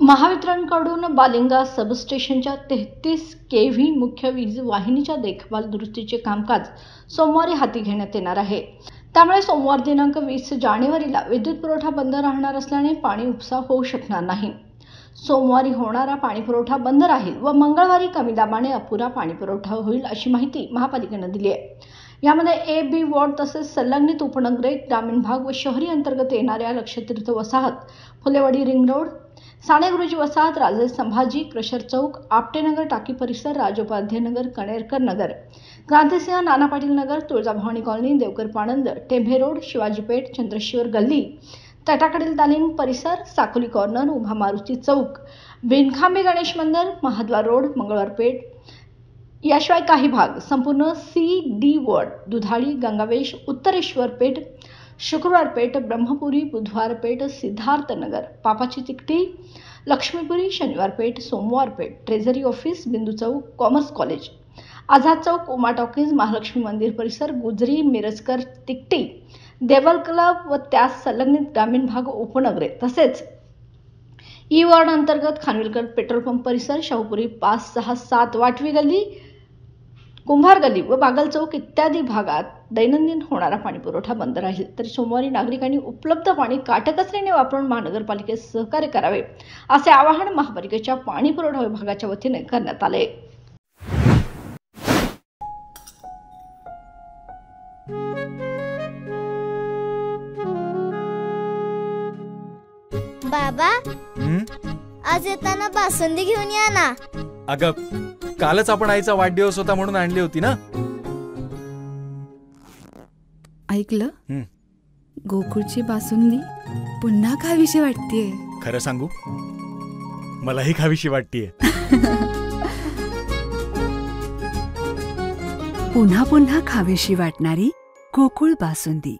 महावितरणकडून बालिंगा सबस्टेशनच्या 33 केव्ही मुख्य वीज वाहिनीच्या देखभाल दुरुस्तीचे कामकाज सोमवारी हाती घेण्यात येणार आहे। त्यामुळे सोमवार दिनांक 20 जानेवारीला विद्युत पुरवठा बंद राहणार असल्याने पाणी उपसा होऊ शकणार नाही। सोमवारी होणारा पाणी पुरवठा बंद राहील व मंगळवारी कमी दाबाने अपुरा पाणी पुरवठा होईल अशी माहिती महापालिकेने दिली आहे। यामध्ये ए, बी वॉर्ड तसेच संलग्नित उपनगरे, ग्रामीण भाग व शहरी अंतर्गत येणाऱ्या लक्षतीर्थ वसाहत, फुलेवाडी रिंग रोड, साने गुरुजी वसाहत, राजे संभाजी, क्रशर चौक, आपटेनगर टाकी परिसर, राजोपाध्याय नगर, कणेरकर नगर, क्रांतिसिंह नाना पाटील नगर, तुळजाभवानी कॉलनी, देवकर पाणंद, टेंभे रोड, शिवाजी पेठ, चंद्रशिवर गल्ली, तटाकडील तालीम परिसर, साकोली कॉर्नर, उभा मारुती चौक, बिनखांबे गणेश मंदिर, महाद्वार रोड, मंगळवार पेठ याशिवाय काही भाग संपूर्ण सी-डी वॉर्ड, दुधाळी, गंगावेश, उत्तरेश्वर पेठ, शुक्रवार पेठ, ब्रह्मपुरी, बुधवार पेठ, सिद्धार्थ नगर, पापाची तिकटी, लक्ष्मीपुरी, शनिवार पेठ, सोमवार पेठ, ट्रेझरी ऑफिस, बिंदू चौक, commerce college, Azad Chowk, Uma talkies, Mahalakshmi मंदिर परिसर, गुजरी, मिरजकर तिकटी, देवल क्लब व त्यास संलग्नित ग्रामीण भाग उपनगरे तसेच ई वॉर्ड अंतर्गत खानविलकर पेट्रोल पंप परिसर, शाहूपुरी 5, 6, 7 वाटवी गल्ली, कुंभार गल्ली व बागल चौक इत्यादी भागात दैनंदिन होणारा पाणी पुरवठा बंद राहील। तरी सोमवारी नागरिकांनी उपलब्ध पाणी काटकसरीने वापरून महानगरपालिकेस सहकार्य करावे असे आवाहन महापालिकेच्या पाणी पुरवठा विभागाच्या वतीने करण्यात आले। बाबा, आज येताना बासुंदी घेऊन या ना। अगं, कालच आपण आईचा वाढदिवस होता म्हणून आणली होती ना। ऐकलं, गोकुळची बासुंदी पुन्हा खावीशी वाटतेय। खरं सांगू, मलाही खावीशी वाटतेय। पुन्हा पुन्हा खावीशी वाटणारी गोकुळ बासुंदी।